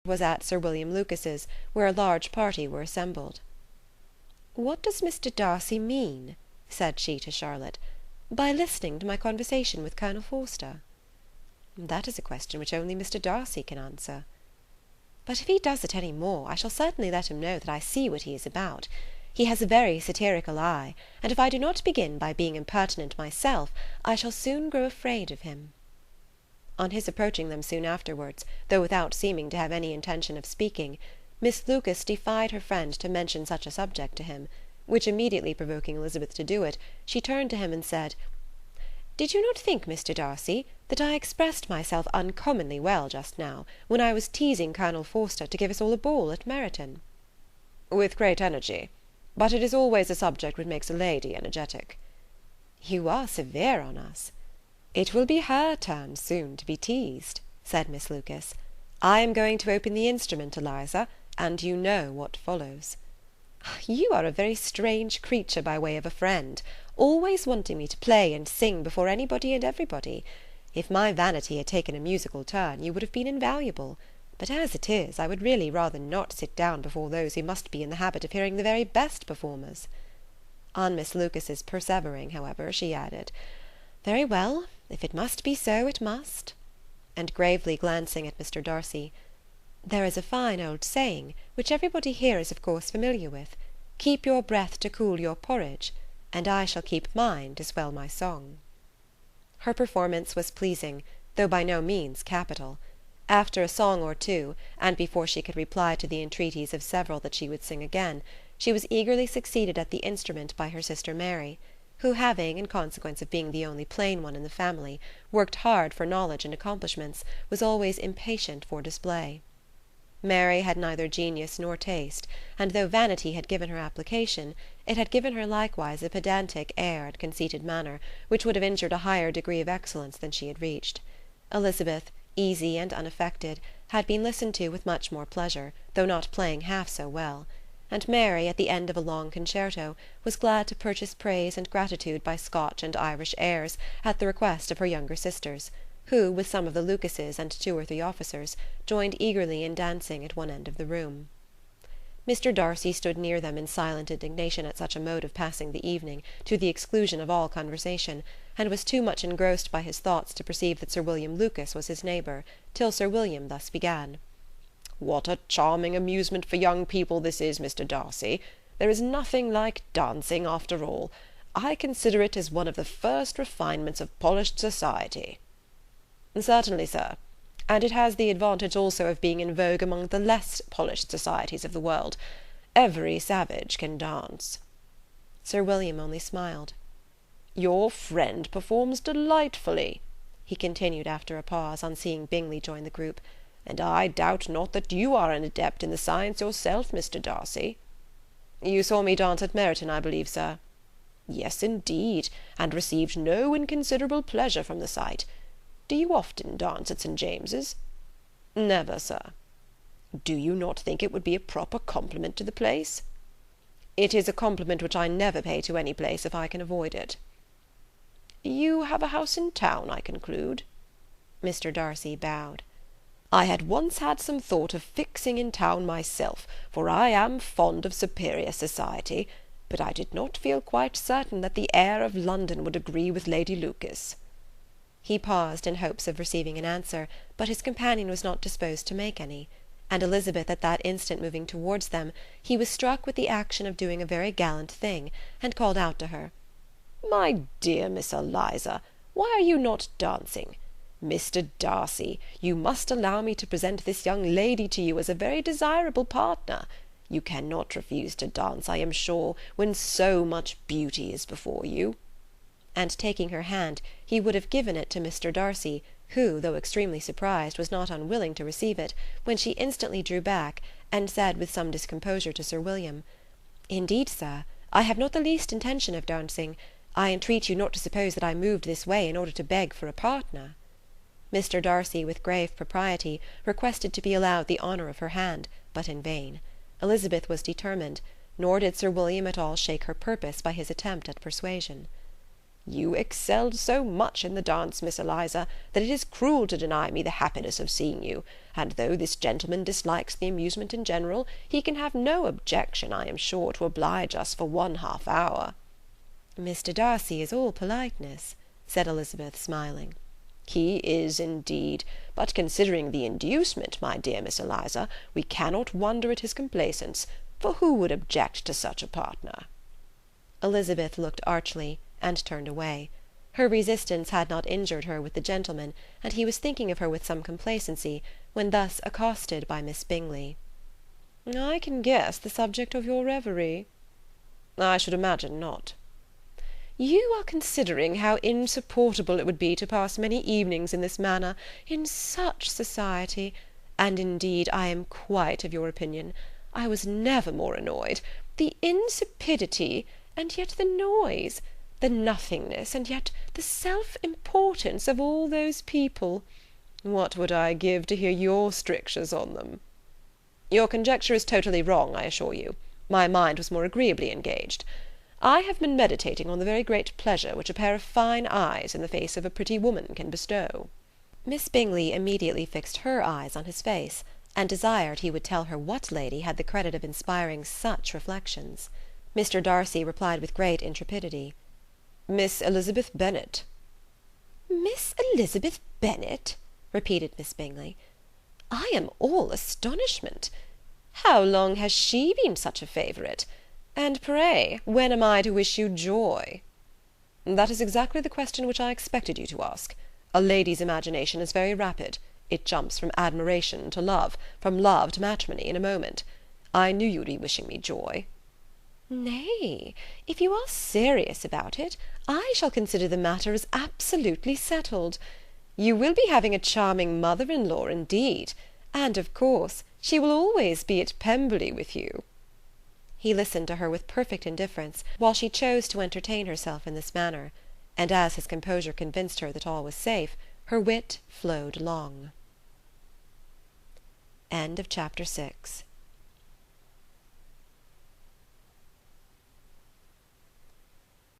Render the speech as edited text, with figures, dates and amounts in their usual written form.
was at Sir William Lucas's, where a large party were assembled. "What does Mr Darcy mean," said she to Charlotte, "by listening to my conversation with Colonel Forster?" "That is a question which only Mr Darcy can answer." "But if he does it any more, I shall certainly let him know that I see what he is about. He has a very satirical eye, and if I do not begin by being impertinent myself, I shall soon grow afraid of him." On his approaching them soon afterwards, though without seeming to have any intention of speaking, Miss Lucas defied her friend to mention such a subject to him, which immediately provoking Elizabeth to do it, she turned to him and said, "Did you not think, Mr Darcy, that I expressed myself uncommonly well just now, when I was teasing Colonel Forster to give us all a ball at Meryton?" "With great energy. But it is always a subject which makes a lady energetic." "You are severe on us." "It will be her turn soon to be teased," said Miss Lucas. "I am going to open the instrument, Eliza, and you know what follows." "You are a very strange creature by way of a friend, always wanting me to play and sing before anybody and everybody. If my vanity had taken a musical turn, you would have been invaluable. But as it is, I would really rather not sit down before those who must be in the habit of hearing the very best performers." On Miss Lucas's persevering, however, she added, "Very well, if it must be so, it must." And gravely glancing at Mr Darcy, "There is a fine old saying, which everybody here is of course familiar with, 'Keep your breath to cool your porridge,' and I shall keep mine to swell my song." Her performance was pleasing, though by no means capital. After a song or two, and before she could reply to the entreaties of several that she would sing again, she was eagerly succeeded at the instrument by her sister Mary, who having, in consequence of being the only plain one in the family, worked hard for knowledge and accomplishments, was always impatient for display. Mary had neither genius nor taste, and though vanity had given her application, it had given her likewise a pedantic air and conceited manner, which would have injured a higher degree of excellence than she had reached. Elizabeth, easy and unaffected, had been listened to with much more pleasure, though not playing half so well; and Mary, at the end of a long concerto, was glad to purchase praise and gratitude by Scotch and Irish airs, at the request of her younger sisters, who, with some of the Lucases and 2 or 3 officers, joined eagerly in dancing at one end of the room. Mr Darcy stood near them in silent indignation at such a mode of passing the evening, to the exclusion of all conversation, and was too much engrossed by his thoughts to perceive that Sir William Lucas was his neighbour, till Sir William thus began. "What a charming amusement for young people this is, Mr Darcy! There is nothing like dancing, after all. I consider it as one of the first refinements of polished society." "Certainly, sir. And it has the advantage also of being in vogue among the less polished societies of the world. Every savage can dance." Sir William only smiled. "Your friend performs delightfully," he continued after a pause, on seeing Bingley join the group, "and I doubt not that you are an adept in the science yourself, Mr Darcy." "You saw me dance at Meryton, I believe, sir?" "Yes, indeed, and received no inconsiderable pleasure from the sight. Do you often dance at St James's?" "Never, sir." "Do you not think it would be a proper compliment to the place?" "It is a compliment which I never pay to any place if I can avoid it." "You have a house in town, I conclude?" Mr Darcy bowed. "I had once had some thought of fixing in town myself, for I am fond of superior society, but I did not feel quite certain that the air of London would agree with Lady Lucas." He paused in hopes of receiving an answer, but his companion was not disposed to make any, and Elizabeth at that instant moving towards them, he was struck with the action of doing a very gallant thing, and called out to her, "My dear Miss Eliza, why are you not dancing? Mr Darcy, you must allow me to present this young lady to you as a very desirable partner. You cannot refuse to dance, I am sure, when so much beauty is before you." And taking her hand, he would have given it to Mr Darcy, who, though extremely surprised, was not unwilling to receive it, when she instantly drew back, and said with some discomposure to Sir William, "Indeed, sir, I have not the least intention of dancing. I entreat you not to suppose that I moved this way in order to beg for a partner." Mr Darcy, with grave propriety, requested to be allowed the honour of her hand, but in vain. Elizabeth was determined, nor did Sir William at all shake her purpose by his attempt at persuasion. You excelled so much in the dance, Miss Eliza, that it is cruel to deny me the happiness of seeing you, and though this gentleman dislikes the amusement in general, he can have no objection, I am sure, to oblige us for 1/2 hour." "Mr Darcy is all politeness," said Elizabeth, smiling. "He is indeed, but considering the inducement, my dear Miss Eliza, we cannot wonder at his complaisance, for who would object to such a partner?" Elizabeth looked archly, and turned away. Her resistance had not injured her with the gentleman, and he was thinking of her with some complacency, when thus accosted by Miss Bingley. "I can guess the subject of your reverie." "I should imagine not." "You are considering how insupportable it would be to pass many evenings in this manner, in such society, and indeed I am quite of your opinion. I was never more annoyed. The insipidity, and yet the noise, the nothingness, and yet the self-importance of all those people. What would I give to hear your strictures on them?" "Your conjecture is totally wrong, I assure you. My mind was more agreeably engaged. I have been meditating on the very great pleasure which a pair of fine eyes in the face of a pretty woman can bestow." Miss Bingley immediately fixed her eyes on his face, and desired he would tell her what lady had the credit of inspiring such reflections. Mr Darcy replied with great intrepidity, "Miss Elizabeth Bennet." "Miss Elizabeth Bennet?" repeated Miss Bingley. "I am all astonishment. How long has she been such a favourite? And pray, when am I to wish you joy?" "That is exactly the question which I expected you to ask. A lady's imagination is very rapid. It jumps from admiration to love, from love to matrimony, in a moment. I knew you would be wishing me joy." "Nay, if you are serious about it, I shall consider the matter as absolutely settled. You will be having a charming mother-in-law indeed, and of course she will always be at Pemberley with you." He listened to her with perfect indifference, while she chose to entertain herself in this manner, and as his composure convinced her that all was safe, her wit flowed along. Chapter 7